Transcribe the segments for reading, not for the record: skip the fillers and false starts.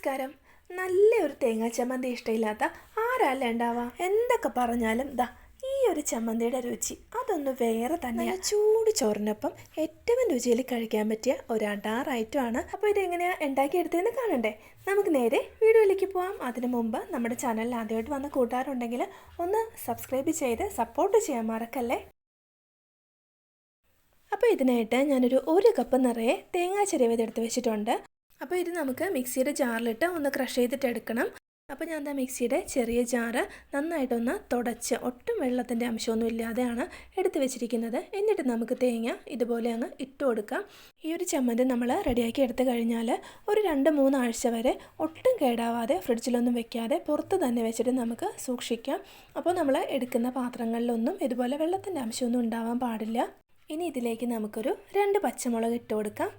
നമസ്കാരം. നല്ലൊരു തേങ്ങാ ചമ്മന്തി ഇഷ്ടമില്ലാത്ത ആരല്ല ഉണ്ടാവുക? എന്തൊക്കെ പറഞ്ഞാലും ദാ ഈ ഒരു ചമ്മന്തിയുടെ രുചി അതൊന്ന് വേറെ തന്നെയാണ്. ചൂട് ചോറിനൊപ്പം ഏറ്റവും രുചിയിൽ കഴിക്കാൻ പറ്റിയ ഒരു അടാർ ഐറ്റമാണ്. അപ്പോൾ ഇതെങ്ങനെയാണ് ഉണ്ടാക്കിയെടുത്തതെന്ന് കാണണ്ടേ? നമുക്ക് നേരെ വീഡിയോയിലേക്ക് പോകാം. അതിനു മുമ്പ് നമ്മുടെ ചാനലിൽ ആദ്യമായിട്ട് വന്ന് കൂട്ടാറുണ്ടെങ്കിൽ ഒന്ന് സബ്സ്ക്രൈബ് ചെയ്ത് സപ്പോർട്ട് ചെയ്യാൻ മറക്കല്ലേ. അപ്പോൾ ഇതിനായിട്ട് ഞാനൊരു 1 കപ്പ് നിറയെ തേങ്ങാ ചിരവിയതെടുത്ത് വെച്ചിട്ടുണ്ട്. അപ്പോൾ ഇത് നമുക്ക് മിക്സിയുടെ ജാറിലിട്ട് ഒന്ന് ക്രഷ് ചെയ്തിട്ട് എടുക്കണം. അപ്പോൾ ഞാൻ മിക്സിയുടെ ചെറിയ ജാറ് നന്നായിട്ടൊന്ന് തുടച്ച് ഒട്ടും വെള്ളത്തിൻ്റെ അംശമൊന്നും ഇല്ലാതെയാണ് എടുത്ത് വെച്ചിരിക്കുന്നത്. എന്നിട്ട് നമുക്ക് തേങ്ങ ഇതുപോലെ അങ്ങ് ഇട്ട് കൊടുക്കാം. ഈ ഒരു ചമ്മന്തി നമ്മൾ റെഡിയാക്കി എടുത്തു കഴിഞ്ഞാൽ ഒരു 2-3 ആഴ്ച വരെ ഒട്ടും കേടാവാതെ ഫ്രിഡ്ജിലൊന്നും വെക്കാതെ പുറത്ത് തന്നെ വെച്ചിട്ട് നമുക്ക് സൂക്ഷിക്കാം. അപ്പോൾ നമ്മൾ എടുക്കുന്ന പാത്രങ്ങളിലൊന്നും ഇതുപോലെ വെള്ളത്തിൻ്റെ അംശമൊന്നും ഉണ്ടാവാൻ പാടില്ല. ഇനി ഇതിലേക്ക് നമുക്കൊരു 2 പച്ചമുളക് ഇട്ട് കൊടുക്കാം.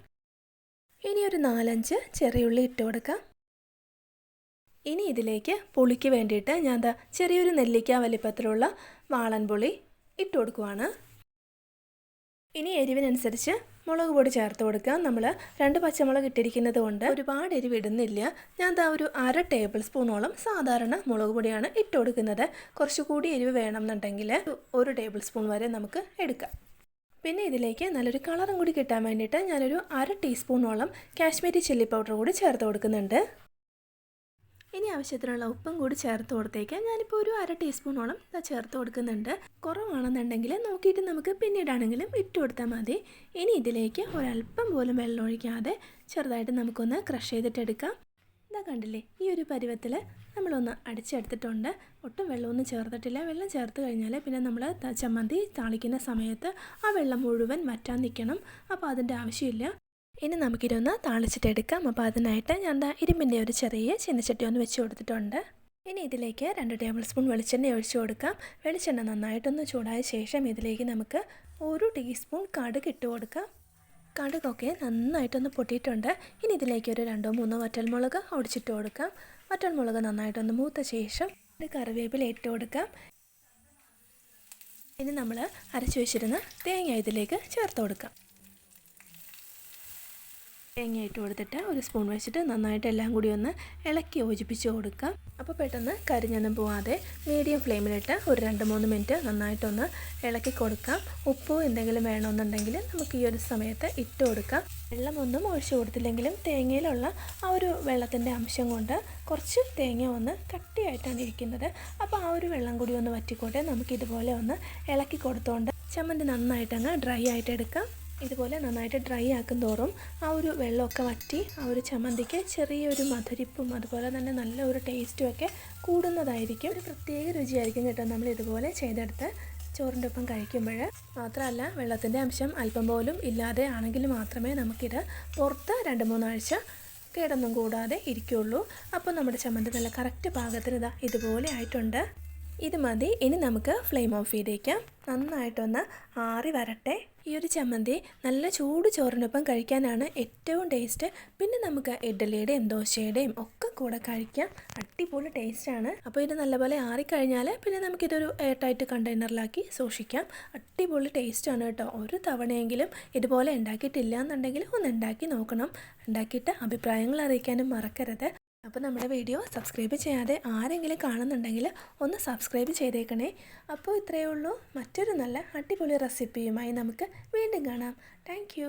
ഇനി ഒരു 4-5 ചെറിയുള്ളി ഇട്ട് കൊടുക്കാം. ഇനി ഇതിലേക്ക് പുളിക്ക് വേണ്ടിയിട്ട് ഞാൻ ചെറിയൊരു നെല്ലിക്ക വലിപ്പത്തിലുള്ള വാളൻപുളി ഇട്ട് കൊടുക്കുവാണ്. ഇനി എരിവിനനുസരിച്ച് മുളക് പൊടി ചേർത്ത് കൊടുക്കാം. നമ്മൾ 2 പച്ചമുളക് ഇട്ടിരിക്കുന്നത് കൊണ്ട് ഒരുപാട് എരിവ് ഇടുന്നില്ല. ഞാൻ ഒരു 1/2 ടേബിൾ സ്പൂണോളം സാധാരണ മുളക് പൊടിയാണ് ഇട്ട് കൊടുക്കുന്നത്. കുറച്ചുകൂടി എരിവ് വേണമെന്നുണ്ടെങ്കിൽ 1 ടേബിൾ സ്പൂൺ വരെ നമുക്ക് എടുക്കാം. പിന്നെ ഇതിലേക്ക് നല്ലൊരു കളറും കൂടി കിട്ടാൻ വേണ്ടിയിട്ട് ഞാനൊരു 1/2 ടീസ്പൂണോളം കാശ്മീരി ചില്ലി പൗഡർ കൂടി ചേർത്ത് കൊടുക്കുന്നുണ്ട്. ഇനി ആവശ്യത്തിനുള്ള ഉപ്പും കൂടി ചേർത്ത് കൊടുത്തേക്കാം. ഞാനിപ്പോൾ ഒരു 1/2 ടീസ്പൂണോളം ചേർത്ത് കൊടുക്കുന്നുണ്ട്. കുറവാണെന്നുണ്ടെങ്കിൽ നോക്കിയിട്ട് നമുക്ക് പിന്നീടാണെങ്കിലും ഇട്ട് കൊടുത്താൽ മതി. ഇനി ഇതിലേക്ക് ഒരല്പം പോലും വെള്ളം ഒഴിക്കാതെ ചെറുതായിട്ട് നമുക്കൊന്ന് ക്രഷ് ചെയ്തിട്ടെടുക്കാം. ഇതാ കണ്ടില്ലേ, ഈ ഒരു പരുവത്തിൽ നമ്മളൊന്ന് അടിച്ചെടുത്തിട്ടുണ്ട്. ഒട്ടും വെള്ളമൊന്നും ചേർത്തിട്ടില്ല. വെള്ളം ചേർത്ത് കഴിഞ്ഞാൽ പിന്നെ നമ്മൾ ചമ്മന്തി താളിക്കുന്ന സമയത്ത് ആ വെള്ളം മുഴുവൻ വറ്റാൻ നിൽക്കണം. അപ്പോൾ അതിൻ്റെ ആവശ്യമില്ല. ഇനി നമുക്കിതൊന്ന് താളിച്ചിട്ടെടുക്കാം. അപ്പോൾ അതിനായിട്ട് ഞാൻ ഇരുമ്പിൻ്റെ ഒരു ചെറിയ ചീനച്ചട്ടി ഒന്ന് വെച്ച് കൊടുത്തിട്ടുണ്ട്. ഇനി ഇതിലേക്ക് 2 ടേബിൾ സ്പൂൺ വെളിച്ചെണ്ണ ഒഴിച്ച് കൊടുക്കാം. വെളിച്ചെണ്ണ നന്നായിട്ടൊന്ന് ചൂടായ ശേഷം ഇതിലേക്ക് നമുക്ക് 1 ടീസ്പൂൺ കടുക് ഇട്ട് കൊടുക്കാം. കടുകൊക്കെ നന്നായിട്ടൊന്ന് പൊട്ടിയിട്ടുണ്ട്. ഇനി ഇതിലേക്ക് ഒരു 2-3 വറ്റൽമുളക് ഒടിച്ചിട്ട് കൊടുക്കാം. വറ്റൽമുളക് നന്നായിട്ടൊന്ന് മൂത്ത ശേഷം കറിവേപ്പില ഇട്ട് കൊടുക്കാം. ഇനി നമ്മൾ അരച്ചു വെച്ചിരുന്ന തേങ്ങ ഇതിലേക്ക് ചേർത്ത് കൊടുക്കാം. തേങ്ങ ഇട്ട് കൊടുത്തിട്ട് ഒരു സ്പൂൺ വെച്ചിട്ട് നന്നായിട്ട് എല്ലാം കൂടി ഒന്ന് ഇളക്കി യോജിപ്പിച്ച് കൊടുക്കാം. അപ്പോൾ പെട്ടെന്ന് കരിഞ്ഞൊന്നും പോവാതെ മീഡിയം ഫ്ലെയിമിലിട്ട് ഒരു 2-3 മിനിറ്റ് നന്നായിട്ടൊന്ന് ഇളക്കി കൊടുക്കാം. ഉപ്പോ എന്തെങ്കിലും വേണമെന്നുണ്ടെങ്കിൽ നമുക്ക് ഈ ഒരു സമയത്ത് ഇട്ട് കൊടുക്കാം. വെള്ളമൊന്നും ഒഴിച്ചു കൊടുത്തില്ലെങ്കിലും തേങ്ങയിലുള്ള ആ ഒരു വെള്ളത്തിൻ്റെ അംശം കൊണ്ട് കുറച്ച് തേങ്ങ ഒന്ന് കട്ടിയായിട്ടാണ് ഇരിക്കുന്നത്. അപ്പോൾ ആ ഒരു വെള്ളം കൂടി ഒന്ന് വറ്റിക്കോട്ടെ. നമുക്കിതുപോലെ ഒന്ന് ഇളക്കി കൊടുത്തുകൊണ്ട് ചമ്മന്തി നന്നായിട്ടങ്ങ് ഡ്രൈ ആയിട്ട് എടുക്കാം. ഇതുപോലെ നന്നായിട്ട് ഡ്രൈ ആക്കും തോറും ആ ഒരു വെള്ളമൊക്കെ വറ്റി ആ ഒരു ചമ്മന്തിക്ക് ചെറിയൊരു മധുരിപ്പും അതുപോലെ തന്നെ നല്ല ഒരു ടേസ്റ്റും ഒക്കെ കൂടുന്നതായിരിക്കും. ഒരു പ്രത്യേക രുചിയായിരിക്കും കേട്ടോ നമ്മൾ ഇതുപോലെ ചെയ്തെടുത്ത് ചോറിൻ്റെ ഒപ്പം കഴിക്കുമ്പോൾ. മാത്രമല്ല വെള്ളത്തിൻ്റെ അംശം അല്പം പോലും ഇല്ലാതെ ആണെങ്കിൽ മാത്രമേ നമുക്കിത് പുറത്ത് 2-3 ആഴ്ച കേടൊന്നും കൂടാതെ ഇരിക്കുകയുള്ളൂ. അപ്പോൾ നമ്മുടെ ചമ്മന്തി നല്ല കറക്റ്റ് പാകത്തിന് ഇതുപോലെ ആയിട്ടുണ്ട്. ഇത് മതി. ഇനി നമുക്ക് ഫ്ലെയിം ഓഫ് ചെയ്തേക്കാം. നന്നായിട്ടൊന്ന് ആറി വരട്ടെ. ഈ ഒരു ചമ്മന്തി നല്ല ചൂട് ചോറിനൊപ്പം കഴിക്കാനാണ് ഏറ്റവും ടേസ്റ്റ്. പിന്നെ നമുക്ക് ഇഡ്ഡലിയുടെയും ദോശയുടെയും ഒക്കെ കൂടെ കഴിക്കാം. അടിപൊളി ടേസ്റ്റാണ്. അപ്പോൾ ഇത് നല്ലപോലെ ആറിക്കഴിഞ്ഞാൽ പിന്നെ നമുക്കിതൊരു എയർ ടൈറ്റ് കണ്ടെയ്നറിലാക്കി സൂക്ഷിക്കാം. അടിപൊളി ടേസ്റ്റാണ് കേട്ടോ. ഒരു തവണയെങ്കിലും ഇതുപോലെ ഉണ്ടാക്കിയിട്ടില്ല എന്നുണ്ടെങ്കിൽ ഒന്ന് ഉണ്ടാക്കി നോക്കണം. ഉണ്ടാക്കിയിട്ട് അഭിപ്രായങ്ങൾ അറിയിക്കാനും മറക്കരുത്. അപ്പോൾ നമ്മുടെ വീഡിയോ സബ്സ്ക്രൈബ് ചെയ്യാതെ ആരെങ്കിലും കാണുന്നുണ്ടെങ്കിൽ ഒന്ന് സബ്സ്ക്രൈബ് ചെയ്തേക്കണേ. അപ്പോൾ ഇത്രയേ ഉള്ളൂ. മറ്റൊരു നല്ല അടിപൊളി റെസിപ്പിയുമായി നമുക്ക് വീണ്ടും കാണാം. താങ്ക്